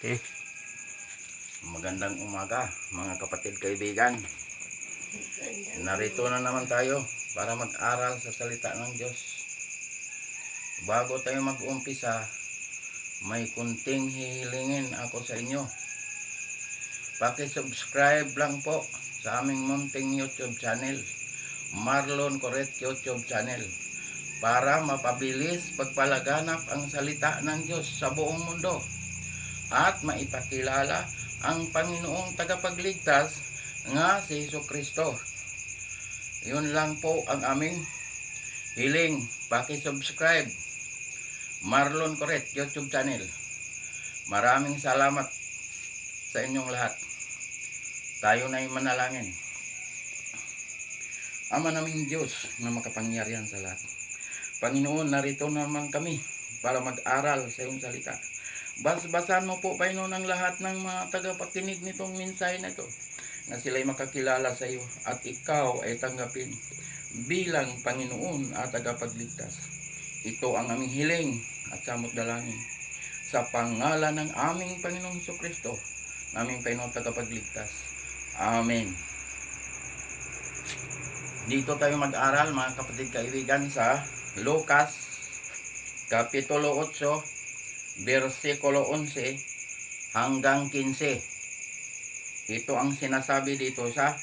Okay. Magandang umaga mga kapatid kaibigan. Narito na naman tayo para mag-aral sa salita ng Diyos. Bago tayo mag-umpisa, may kunting hihilingin ako sa inyo. Paki-subscribe lang po sa aming munting YouTube channel, Marlon Coret YouTube channel, para mapabilis pagpalaganap ang salita ng Diyos sa buong mundo at maipakilala ang Panginoong tagapagligtas nga si Jesucristo. Yun lang po ang aming hiling. Paki-subscribe Marlon Coret YouTube channel. Maraming salamat sa inyong lahat. Tayo na'y manalangin. Ama naming Diyos na makapangyarihan sa lahat, Panginoon, narito naman kami para mag-aral sa iyong salita. Basbasan mo po, Panginoon, ang lahat ng mga tagapakinig nitong mensahe na ito, na sila'y makakilala sa iyo at ikaw ay tanggapin bilang Panginoon at tagapagligtas. Ito ang aming hiling at samot dalangin sa pangalan ng aming Panginoong Jesucristo, naming Panginoon tagapagligtas. Amen. Dito tayo mag-aral mga kapatid kaibigan sa Lucas Kapitulo 8 versikulo 11 hanggang 15. Ito ang sinasabi dito sa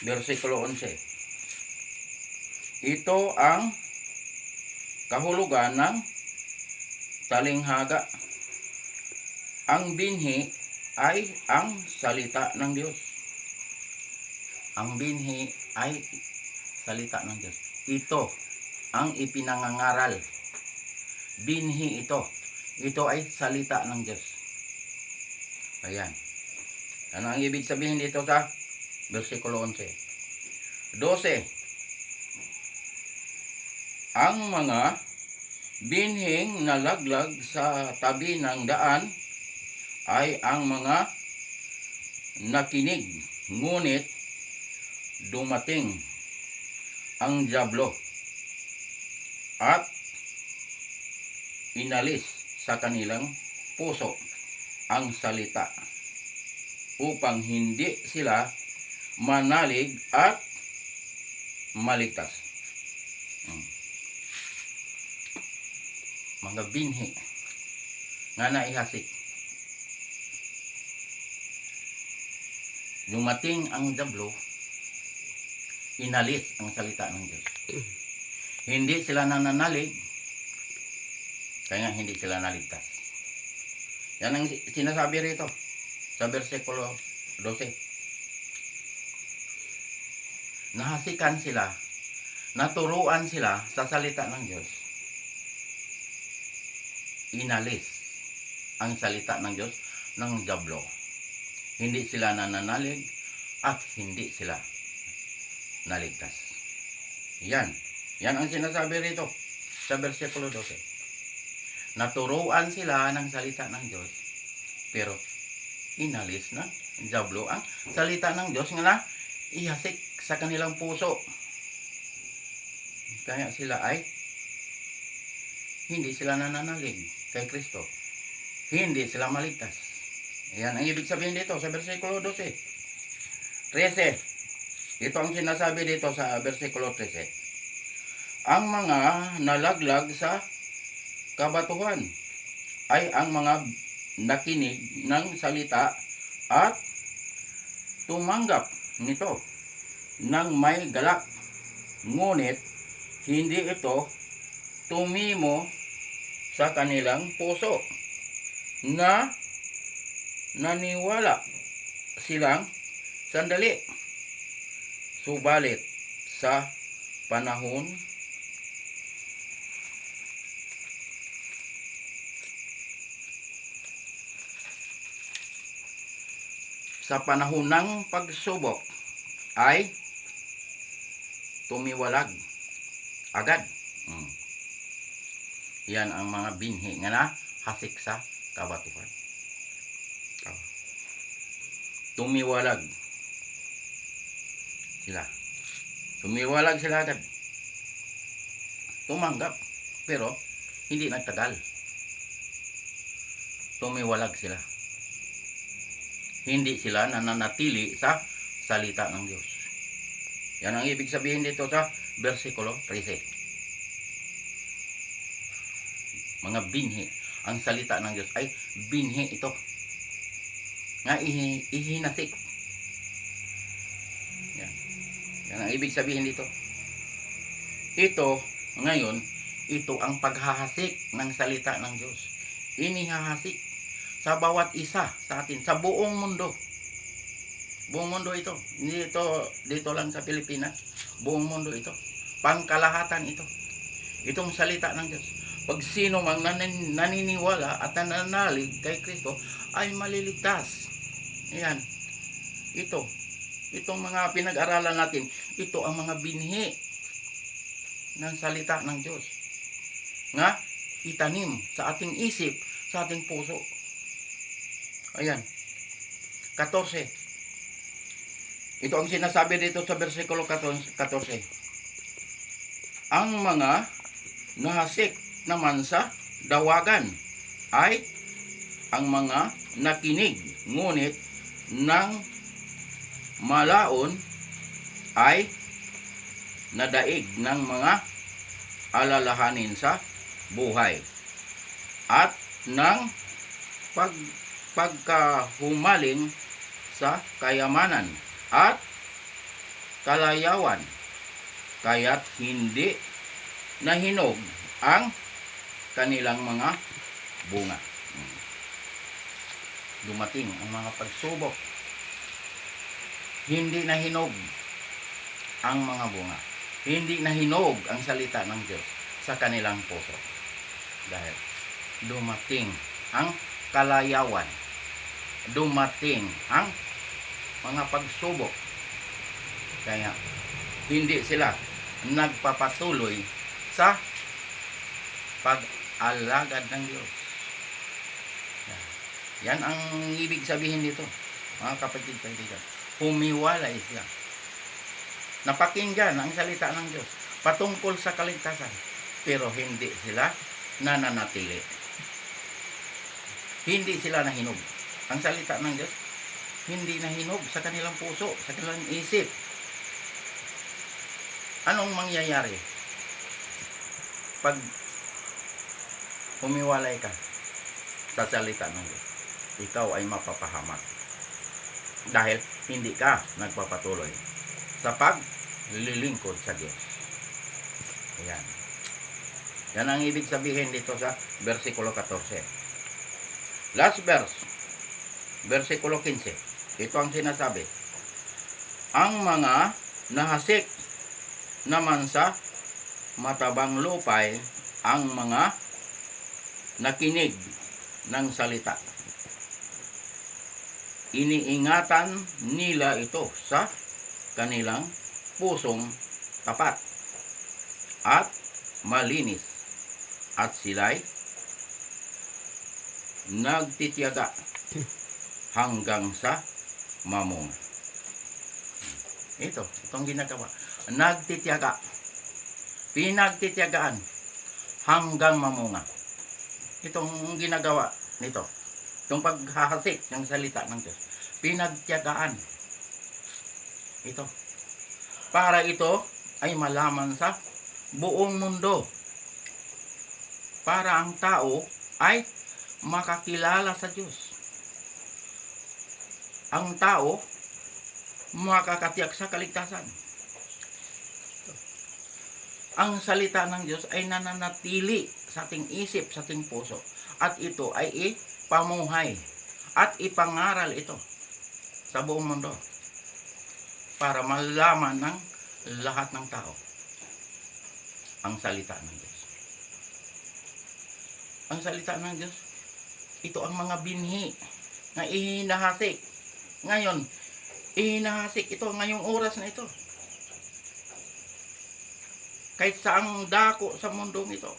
versikulo 11. Ito ang kahulugan ng talinghaga. Ang binhi ay ang salita ng Diyos. Ang binhi ay salita ng Diyos. Ito ang ipinangangaral. Binhi ito. Ito ay salita ng Diyos. Ayan. Ano ang ibig sabihin dito sa versikulo 11? 12. Ang mga binhing nalaglag sa tabi ng daan ay ang mga nakinig, ngunit dumating ang dyablo at inalis sa kanilang puso ang salita upang hindi sila manalig at maligtas. Mga binhi nga naihasik. Dumating ang dyablo, inalis ang salita ng Diyos. Hindi sila nananalig, kaya nga hindi sila naligtas. Yan ang sinasabi rito sa versikulo 12. Nahasikan sila, naturuan sila sa salita ng Diyos. Inalis ang salita ng Diyos ng dyablo. Hindi sila nananalig at hindi sila naligtas. Yan ang sinasabi rito sa versikulo 12. Naturuan sila ng salita ng Diyos, pero inalis na dyablo ang salita ng Diyos nga na ihasik sa kanilang puso. Kaya sila ay hindi sila nananalig kay Kristo. Hindi sila maligtas. Ayan ang ibig sabihin dito sa versikulo 12. 13. Ito ang sinasabi dito sa versikulo 13. Ang mga nalaglag sa kabatuhan ay ang mga nakinig ng salita at tumanggap nito ng may galak, ngunit hindi ito tumimo sa kanilang puso, na naniwala silang sandali, subalit sa panahon ng pagsubok ay tumiwalag agad. Yan ang mga binhi nga na hasik sa kabatuhan. Tumiwalag sila. Tumiwalag sila agad. Tumanggap, pero hindi nagtagal. tumiwalag sila. Hindi sila nananatili sa salita ng Diyos. Yan ang ibig sabihin dito sa versikulo 13. Mga binhi. Ang salita ng Diyos ay binhi ito. Nga ihinasik. Yan. Yan ang ibig sabihin dito. Ito, ngayon, ito ang paghahasik ng salita ng Diyos. Inihahasik sa bawat isa sa atin, sa buong mundo. Buong mundo ito. Dito lang sa Pilipinas. Buong mundo ito. Pangkalahatan ito. Itong salita ng Diyos. Pag sino mang naniniwala at nananalig kay Kristo ay maliligtas. Ayan. Ito. Itong mga pinag-aralan natin, ito ang mga binhi ng salita ng Diyos. Nga, itanim sa ating isip, sa ating puso. Ayan. 14. Ito ang sinasabi dito sa versikulo 14. Ang mga nahasik naman sa dawagan ay ang mga nakinig, ngunit ng malaon ay nadaig ng mga alalahanin sa buhay at ng pagkahumaling sa kayamanan at kalayawan, kaya't hindi nahinog ang kanilang mga bunga. Dumating ang mga pagsubok, hindi nahinog ang mga bunga. Hindi nahinog ang salita ng Diyos sa kanilang puso. Dahil dumating ang kalayawan. Dumating ang mga pagsubok. Kaya hindi sila nagpapatuloy sa pag-alagad ng Diyos. Yan ang ibig sabihin dito, mga kapatid, kaibigan. Humiwalay sila. Napakinggan ang salita ng Diyos patungkol sa kaligtasan, pero hindi sila nananatili. Hindi sila nahinog. Ang salita ng Diyos hindi nahinog sa kanilang puso, sa kanilang isip. Anong mangyayari pag humiwalay ka sa salita ng Diyos? Ikaw ay mapapahamak dahil hindi ka nagpapatuloy sa paglilingkod sa Diyos. Ayan. Yan ang ibig sabihin dito sa versikulo 14. Last verse, versikulo 15. Ito ang sinasabi. Ang mga nahasik naman sa matabang lupay, ang mga nakinig ng salita. Iniingatan nila ito sa kanilang pusong tapat at malinis, at sila'y nagtitiyaga hanggang sa mamunga. Itong ginagawa. Nagtitiyaga. Pinagtitiyagaan hanggang mamunga. Itong ginagawa nito. Itong paghahasik ng salita ng Diyos. Pinagtiyagaan. Ito. Para ito ay malaman sa buong mundo. Para ang tao ay makakilala sa Diyos. Ang tao makakatiyak sa kaligtasan. Ang salita ng Diyos ay nananatili sa ating isip, sa ating puso. At ito ay ipamuhay at ipangaral ito sa buong mundo para malaman ng lahat ng tao ang salita ng Diyos. Ang salita ng Diyos, ito ang mga binhi na ihinahasik. Ngayon, ihinahasik ito ngayong oras na ito. Kahit saang dako sa mundong ito.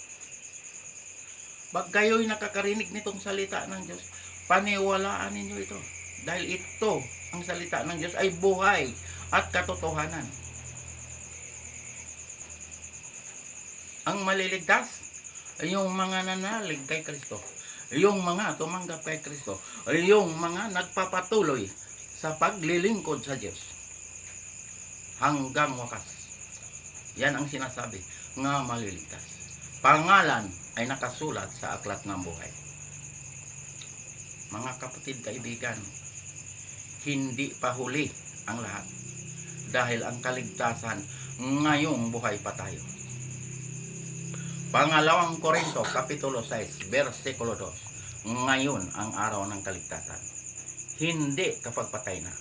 Pag kayo'y nakakarinig nitong salita ng Diyos, paniwalaan ninyo ito. Dahil ito, ang salita ng Diyos ay buhay at katotohanan. Ang maliligtas ay yung mga nanalig kay Kristo. yung mga tumanggap kay Kristo, yung mga nagpapatuloy sa paglilingkod sa Diyos hanggang wakas. Yan ang sinasabi nga maliligtas. Pangalan ay nakasulat sa aklat ng buhay. Mga kapatid, kaibigan, hindi pa huli ang lahat. Dahil ang kaligtasan, ngayong buhay pa tayo. Pangalawang Korinto, Kapitulo 6, versikulo 2. Ngayon ang araw ng kaligtasan. Hindi kapag patay na.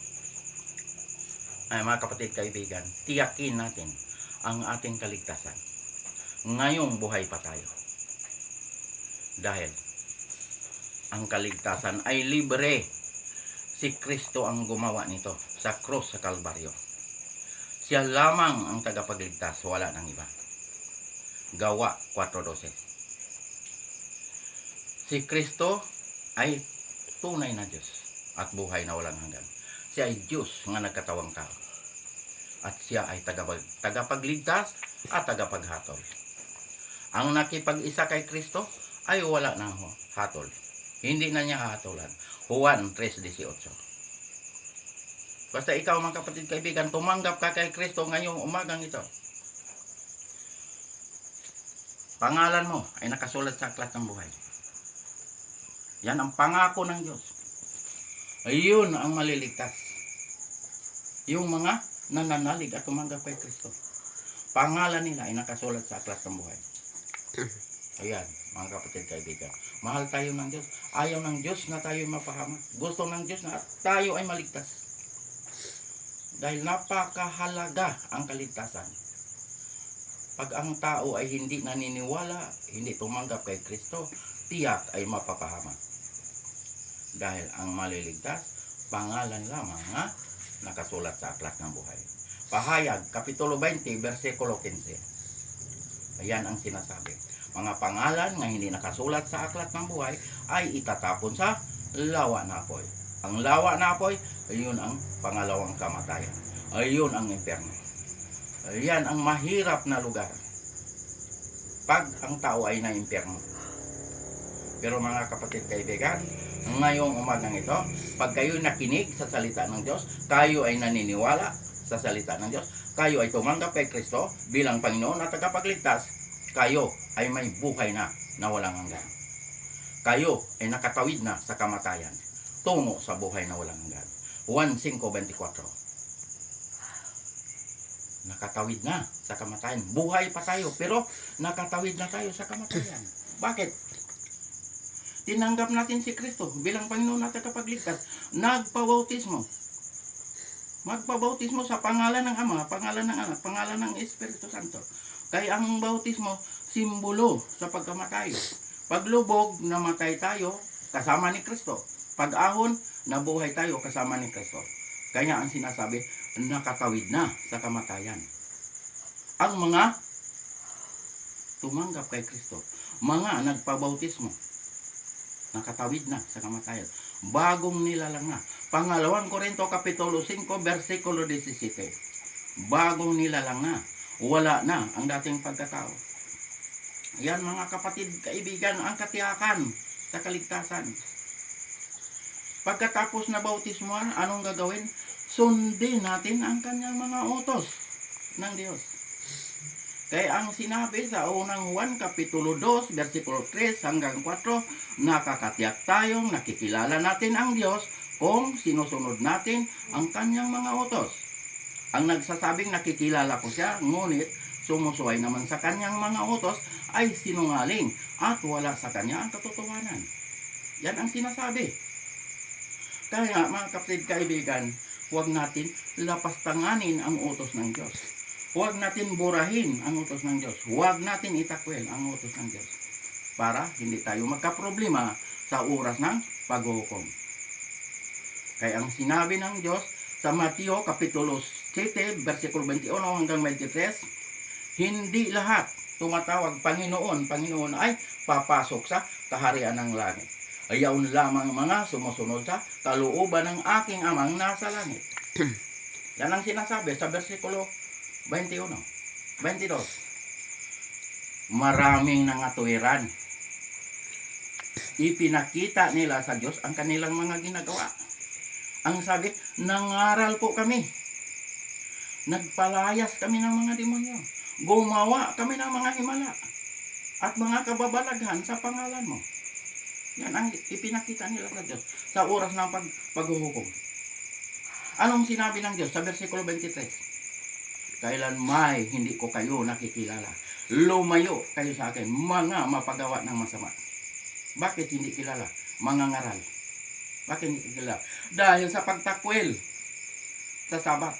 Ay mga kapatid, kaibigan, tiyakin natin ang ating kaligtasan. Ngayong buhay pa tayo. Dahil ang kaligtasan ay libre. Si Kristo ang gumawa nito sa krus sa Kalbaryo. Siya lamang ang tagapagligtas, wala nang iba. Gawa 4:12. Si Kristo ay tunay na Diyos at buhay na walang hanggan. Siya ay Diyos nga nagkatawang tao. At siya ay tagapagligtas at tagapaghatol. Ang nakipag-isa kay Kristo ay wala nang hatol. Hindi na niya hahatolan. Juan 3:18. Basta ikaw mga kapatid, kaibigan, tumanggap ka kay Kristo ngayong umagang ito. Pangalan mo ay nakasulat sa aklat ng buhay. Yan ang pangako ng Diyos. Ayun ang maliligtas. Yung mga nananalig at tumanggap kay Kristo. Pangalan nila ay nakasulat sa aklat ng buhay. Ayan, mga kapatid, kaibigan. Mahal tayo ng Diyos. Ayaw ng Diyos na tayo mapahamak. Gusto ng Diyos na tayo ay maligtas. Dahil napakahalaga ang kaligtasan. Pag ang tao ay hindi naniniwala, hindi tumanggap kay Kristo, tiyak ay mapapahamak. Dahil ang maliligtas, pangalan lamang nga nakasulat sa aklat ng buhay. Pahayag, Kapitulo 20, versikulo 15. Ayan ang sinasabi. Mga pangalan na hindi nakasulat sa aklat ng buhay ay itatapon sa lawa na apoy. Ang lawa na apoy, ayun ang pangalawang kamatayan. Ayun ang impyerno. Ayan ang mahirap na lugar. Pag ang tao ay na-impyerno. Pero mga kapatid, kaibigan, ngayong umagang ito, pag kayo nakinig sa salita ng Diyos, kayo ay naniniwala sa salita ng Diyos, kayo ay tumanggap kay Kristo bilang Panginoon at tagapagligtas, kayo ay may buhay na walang hanggan. Kayo ay nakatawid na sa kamatayan tungo sa buhay na walang hanggan. Juan 5:24. Nakatawid na sa kamatayan. Buhay pa tayo, pero nakatawid na tayo sa kamatayan. Bakit? Tinanggap natin si Kristo bilang Panginoon at tagapagligtas. Nagpabautismo. Magpabautismo sa pangalan ng Ama, pangalan ng Anak, pangalan ng Espiritu Santo. Kaya ang bautismo, simbolo sa pagkamatay. Paglubog, namatay tayo kasama ni Kristo. Pag-ahon, nabuhay tayo kasama ni Kristo. Kaya ang sinasabi, nakatawid na sa kamatayan. Ang mga tumanggap kay Kristo, mga nagpabautismo, nakatawid na sa kamatayan. Bagong nilalang na. Pangalawang Korinto Kapitulo 5, versikulo 17. Bagong nilalang na. Wala na ang dating pagkatao. Yan mga kapatid, kaibigan, ang katiyakan sa kaligtasan. Pagkatapos na bautismuhan, anong gagawin? Sundin natin ang kanyang mga utos ng Diyos. Kaya ang sinabi sa unang Juan Kapitulo 2, versikulo 3 hanggang 4, nakakatiyak tayong nakikilala natin ang Diyos kung sinusunod natin ang kanyang mga utos. Ang nagsasabing nakikilala ko siya, ngunit sumusuway naman sa kanyang mga utos ay sinungaling at wala sa kanya ang katotohanan. Yan ang sinasabi. Kaya mga kapatid, kaibigan, huwag natin lapastanganin ang utos ng Diyos. Huwag natin burahin ang utos ng Diyos. Huwag natin itakwil ang utos ng Diyos. Para hindi tayo magkaproblema sa oras ng paghuhukom. Kaya ang sinabi ng Diyos sa Mateo Kapitulo 7, versikulo 21 hanggang 23, hindi lahat tumatawag Panginoon, Panginoon ay papasok sa kaharian ng langit. Ayaw lamang mga sumusunod sa kalooban ng aking amang nasa langit. Yan ang sinasabi sa versikulo 21, 22. Maraming nangatuwiran. Ipinakita nila sa Diyos ang kanilang mga ginagawa. Ang sabi, nangaral po kami. Nagpalayas kami ng mga demonyo. Gumawa kami ng mga himala at mga kababalaghan sa pangalan mo. Yan ang ipinakita nila sa Diyos sa oras ng paghuhukom. Anong sinabi ng Diyos sa versikulo 23? Kailan may hindi ko kayo nakikilala. Lumayo kayo sa akin, mga mapagawa ng masama. Bakit hindi kilala? Mga ngaral. Bakit hindi kilala? Dahil sa pagtakwil sa Sabat.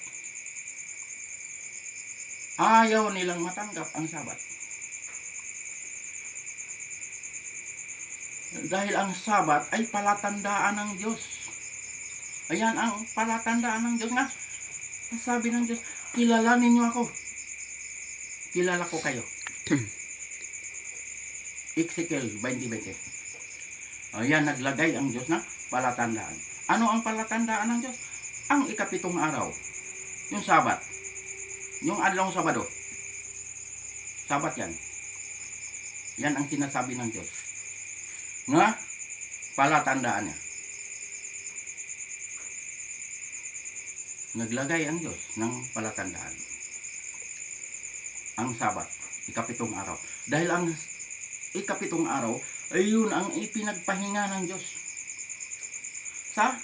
Ayaw nilang matanggap ang Sabat. Dahil ang Sabat ay palatandaan ng Diyos. Ayan ang palatandaan ng Diyos nga. Sabi ng Diyos, kilalanin niyo ako. Kilala ko kayo. Ezekiel 20:20. Ayan, naglagay ang Diyos na palatandaan. Ano ang palatandaan ng Diyos? Ang ikapitong araw. Yung Sabat. Yung adlaw Sabado. Sabat yan. Yan ang sinasabi ng Diyos. Nga, palatandaan niya. Naglagay ang Diyos ng palatandaan. Ang Sabat, ikapitong araw. Dahil ang ikapitong araw ay yun ang ipinagpahinga ng Diyos. Sa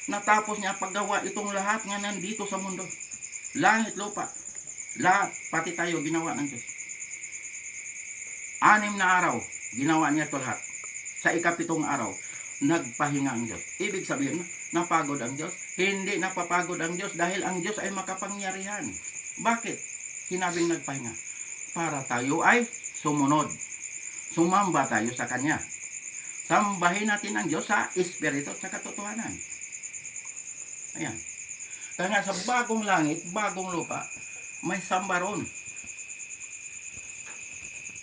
natapos niya paggawa itong lahat nga nandito sa mundo. Langit, lupa, lahat, pati tayo ginawa ng Diyos. 6 na araw, ginawa niya ito lahat. Sa ikapitong araw, nagpahinga ang Diyos. Ibig sabihin, napagod ang Diyos? Hindi napapagod ang Diyos dahil ang Diyos ay makapangyarihan. Bakit? Sinabing nagpahinga. Para tayo ay sumunod. Sumamba tayo sa Kanya. Sambahin natin ang Diyos sa Espiritu at sa katotohanan. Ayan. Kaya nga sa bagong langit, bagong lupa, may samba ron.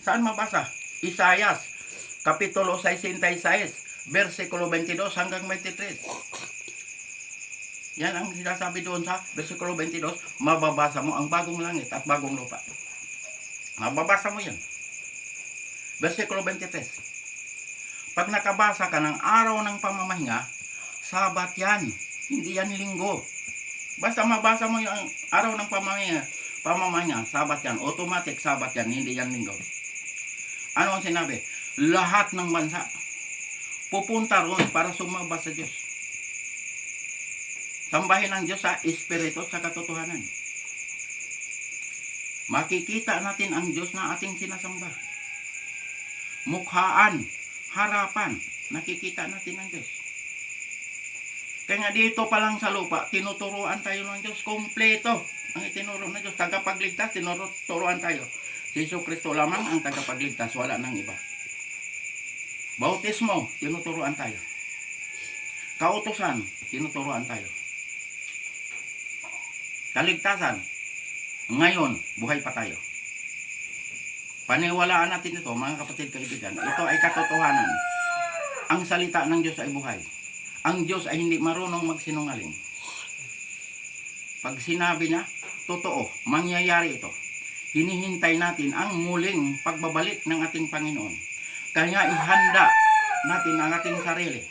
Saan mabasa? Isayas, Kapitulo 66, versikulo 22 hanggang 23. Yan ang sinasabi doon sa versikulo 22, mababasa mo ang bagong langit at bagong lupa. Mababasa mo yan. Versikulo 23. Pag nakabasa ka ng araw ng pamamahinga, Sabat yan, hindi yan linggo. Basta mabasa mo yung araw ng pamamahinga, Sabat yan, automatic Sabat yan, hindi yan linggo. Ano ang sinabi? Lahat ng bansa pupunta roon para sumamba sa Diyos. Sambahin ang Diyos sa Espiritu sa katotohanan. Makikita natin ang Diyos na ating sinasamba. Mukhaan, harapan, nakikita natin ang Diyos. Kaya nga dito pa lang sa lupa, tinuturuan tayo ng Diyos. Kompleto ang itinuro ng Diyos. Tagapagligtas, tinuturuan tayo. Si Jesucristo lamang ang tagapagligtas, wala nang iba. Bautismo, tinuturuan tayo. Kautusan, tinuturuan tayo. Kaligtasan, ngayon, buhay pa tayo. Paniwalaan natin ito, mga kapatid kaibigan. Ito ay katotohanan. Ang salita ng Diyos ay buhay. Ang Diyos ay hindi marunong magsinungaling. Pag sinabi niya, totoo, mangyayari ito. Hinihintay natin ang muling pagbabalik ng ating Panginoon. Kaya ihanda natin ang ating sarili.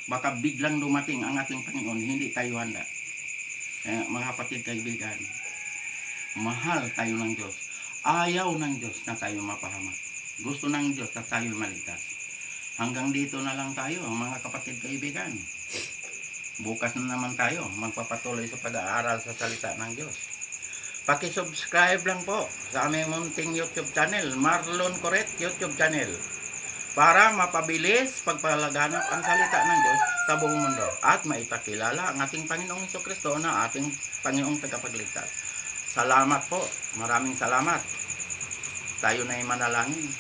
Baka biglang dumating ang ating Panginoon, hindi tayo handa. Kaya mga kapatid kaibigan, mahal tayo ng Diyos. Ayaw ng Diyos na tayo mapahamak. Gusto ng Diyos na tayo maligtas. Hanggang dito na lang tayo, mga kapatid kaibigan. Bukas na naman tayo magpapatuloy sa pag-aaral sa salita ng Diyos. Paki-subscribe lang po sa aming munting YouTube channel, Marlon Coret YouTube channel, para mapabilis pagpalaganap ang salita ng Diyos sa buong mundo at maipakilala ang ating Panginoong Jesucristo na ating Panginoong tagapagligtas. Salamat po, maraming salamat. Tayo na ay manalangin.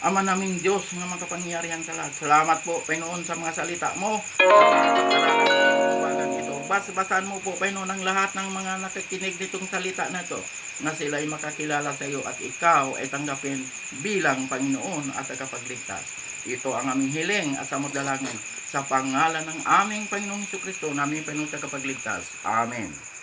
Ama naming Diyos na makapangyarihan sa lahat. Salamat po, Panginoon, sa mga salita mo. Basahan mo po, Panginoon, ang lahat ng mga nakikinig nitong salita na ito, na sila ay makakilala sa iyo at ikaw ay tanggapin bilang Panginoon at tagapagligtas. Ito ang aming hiling at samudalangin sa pangalan ng aming Panginoong Jesucristo, naming Panginoong tagapagligtas. Amen.